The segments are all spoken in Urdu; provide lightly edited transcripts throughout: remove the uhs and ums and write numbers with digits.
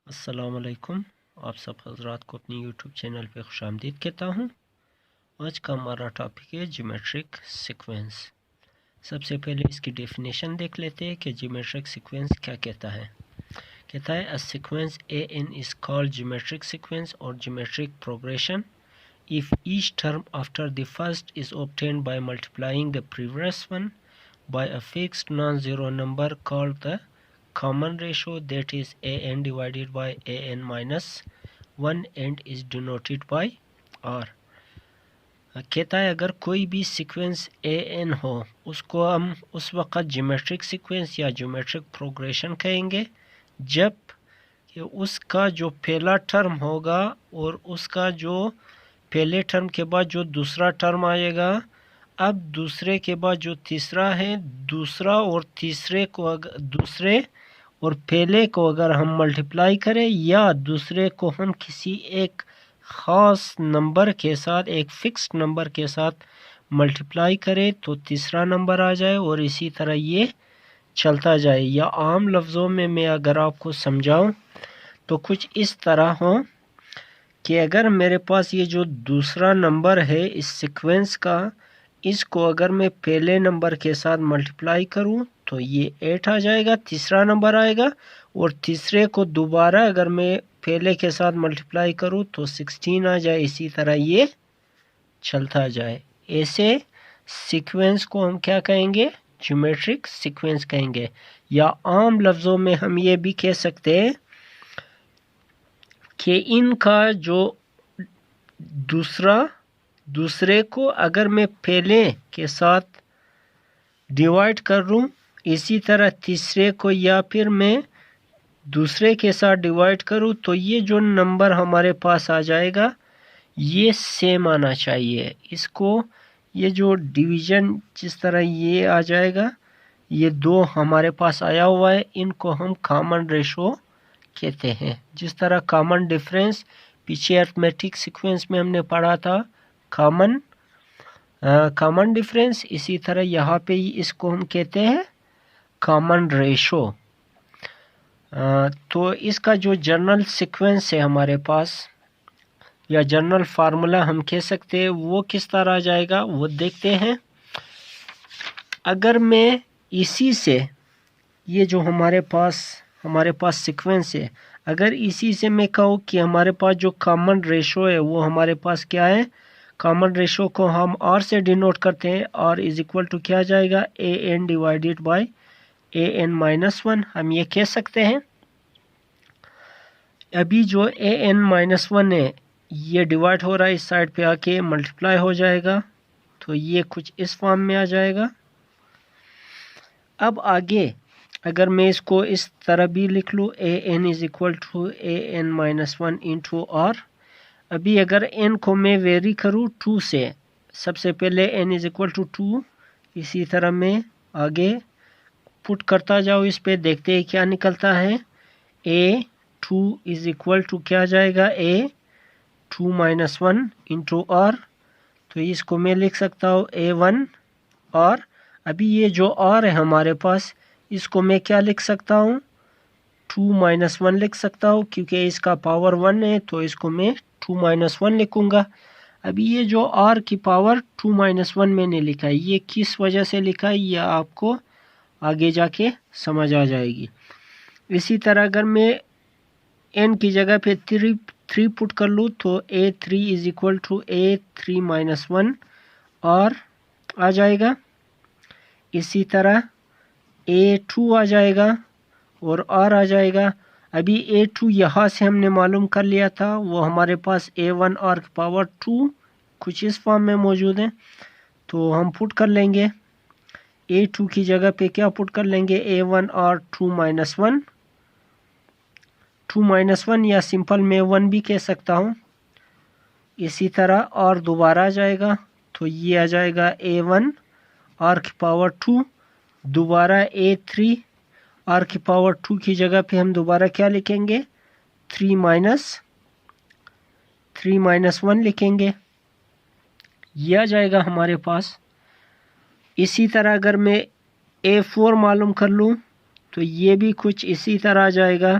السلام علیکم، آپ سب حضرات کو اپنی یوٹیوب چینل پہ خوش آمدید کہتا ہوں۔ آج کا ہمارا ٹاپک ہے جیومیٹرک سیکوینس۔ سب سے پہلے اس کی ڈیفینیشن دیکھ لیتے ہیں کہ جیومیٹرک سیکوینس کیا کہتا ہے۔ کہتا ہے a sequence an is called geometric sequence or geometric progression if each term after the first is obtained by multiplying the previous one by a fixed non-zero number called the common ratio, that is an divided by an minus 1 and is denoted by r۔ کہتا ہے اگر کوئی بھی سیکوینس an ہو اس کو ہم اس وقت جیومیٹرک سیکوینس یا جیومیٹرک پروگریشن کہیں گے جب کہ اس کا جو پہلا ٹرم ہوگا اور اس کا جو پہلے ٹرم کے بعد جو دوسرا ٹرم آئے گا، اب دوسرے کے بعد جو تیسرا ہے، دوسرا اور تیسرے کو دوسرے اور پہلے کو اگر ہم ملٹیپلائی کریں یا دوسرے کو ہم کسی ایک خاص نمبر کے ساتھ، ایک فکسڈ نمبر کے ساتھ ملٹیپلائی کریں تو تیسرا نمبر آ جائے اور اسی طرح یہ چلتا جائے۔ یا عام لفظوں میں اگر آپ کو سمجھاؤں تو کچھ اس طرح ہو کہ اگر میرے پاس یہ جو دوسرا نمبر ہے اس سیکوینس کا، اس کو اگر میں پہلے نمبر کے ساتھ ملٹیپلائی کروں تو یہ 8 آ جائے گا، تیسرا نمبر آئے گا، اور تیسرے کو دوبارہ اگر میں پہلے کے ساتھ ملٹیپلائی کروں تو 16 آ جائے، اسی طرح یہ چلتا جائے۔ ایسے سیکوینس کو ہم کیا کہیں گے؟ جیومیٹرک سیکوینس کہیں گے۔ یا عام لفظوں میں ہم یہ بھی کہہ سکتے ہیں کہ ان کا جو دوسرے کو اگر میں پہلے کے ساتھ ڈیوائڈ کر لوں، اسی طرح تیسرے کو یا پھر میں دوسرے کے ساتھ ڈیوائڈ کروں تو یہ جو نمبر ہمارے پاس آ جائے گا یہ سیم آنا چاہیے۔ اس کو یہ جو ڈویژن جس طرح یہ آ جائے گا، یہ دو ہمارے پاس آیا ہوا ہے، ان کو ہم کامن ریشو کہتے ہیں۔ جس طرح کامن ڈفرینس پیچھے ارتھمیٹک سیکوینس میں ہم نے پڑھا تھا، کامن ڈفرینس، اسی طرح یہاں پہ اس کو ہم کہتے ہیں کامن ریشو۔ تو اس کا جو جنرل سیکوینس ہے ہمارے پاس یا جنرل فارمولا ہم کہہ سکتے ہیں، وہ کس طرح آ جائے گا وہ دیکھتے ہیں۔ اگر میں اسی سے یہ جو ہمارے پاس سیکوینس ہے، اگر اسی سے میں کہوں کہ ہمارے پاس جو کامن ریشو ہے وہ ہمارے پاس کیا ہے، کامن ریشو کو ہم r سے ڈینوٹ کرتے ہیں، r از اکول ٹو کیا جائے گا، an divided by an minus 1، ہم یہ کہہ سکتے ہیں۔ ابھی جو an مائنس 1 ہے یہ ڈیوائڈ ہو رہا ہے، اس سائڈ پہ آ کے ملٹیپلائی ہو جائے گا تو یہ کچھ اس فارم میں آ جائے گا۔ اب آگے اگر میں اس کو اس طرح بھی لکھ لوں an is equal to an minus 1 into r، ابھی اگر n کو میں ویری کروں 2 سے، سب سے پہلے n is equal to 2، اسی طرح میں آگے پٹ کرتا جاؤ، اس پہ دیکھتے ہیں کیا نکلتا ہے۔ a2 is equal to کیا جائے گا، a2 minus 1 into r، تو اس کو میں لکھ سکتا ہوں a1 r۔ ابھی یہ جو r ہے ہمارے پاس، اس کو میں کیا لکھ سکتا ہوں، 2 minus 1 لکھ سکتا ہوں، کیونکہ اس کا پاور 1 ہے تو اس کو میں 2 minus 1 لکھوں گا۔ ابھی یہ جو r کی پاور 2 minus 1 میں نے لکھا ہے، یہ کس وجہ سے لکھا ہے یہ آپ کو آگے جا کے سمجھ آ جائے گی۔ اسی طرح اگر میں n کی جگہ پہ 3 پٹ کر لوں تو a3 is equal to a3 minus 1 r آ جائے گا، اسی طرح a2 آ جائے گا اور r آ جائے گا۔ ابھی a2 یہاں سے ہم نے معلوم کر لیا تھا، وہ ہمارے پاس a1 r کی پاور 2 کچھ اس فارم میں موجود ہے، تو ہم پٹ کر لیں گے a2 کی جگہ پہ کیا پٹ کر لیں گے، a1 r 2 minus 1، 2 minus 1 یا سمپل میں 1 بھی کہہ سکتا ہوں۔ اسی طرح r دوبارہ آ جائے گا تو یہ آ جائے گا a1 r کی پاور 2، دوبارہ a3 r کی پاور 2 کی جگہ پہ ہم دوبارہ کیا لکھیں گے، 3 minus 1 لکھیں گے، یہ آ جائے گا ہمارے پاس۔ اسی طرح اگر میں a4 معلوم کر لوں تو یہ بھی کچھ اسی طرح آ جائے گا،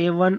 A1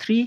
3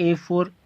A4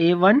A1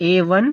A1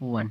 1।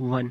1,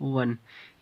1।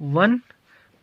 1,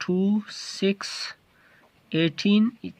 2, 6, 18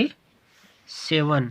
A7।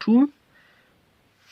2।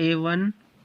A1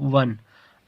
1।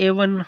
A1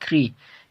3।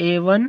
A1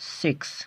6।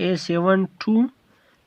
A7 2,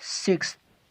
6,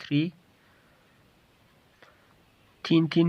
3, 3 3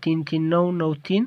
3 3 9, 9 3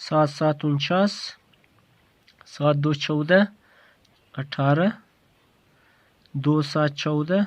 7 7 49, 7 2 14, 18, 2 7 14,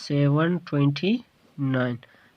729।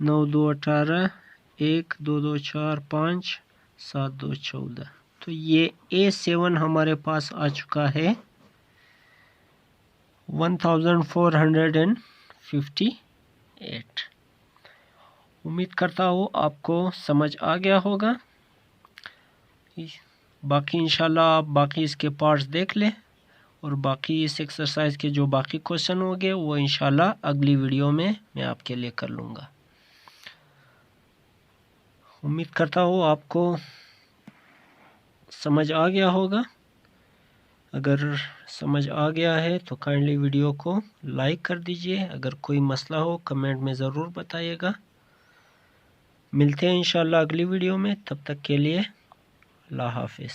9 2 18, 1 2 2 4 5, 7 2 14। تو یہ A7 ہمارے پاس آ چکا ہے 1458. امید کرتا ہوں آپ کو سمجھ آ گیا ہوگا. باقی انشاءاللہ آپ باقی اس کے پارٹس دیکھ لیں اور باقی اس ایکسرسائز کے جو باقی کوشچن ہوں گے وہ انشاءاللہ اگلی ویڈیو میں آپ کے لیے کر لوں گا. امید کرتا ہوں آپ کو سمجھ آ گیا ہوگا. اگر سمجھ آ گیا ہے تو کائنڈلی ویڈیو کو لائک کر دیجئے. اگر کوئی مسئلہ ہو کمنٹ میں ضرور بتائیے گا. ملتے ہیں انشاءاللہ اگلی ویڈیو میں. تب تک کے لیے اللہ حافظ.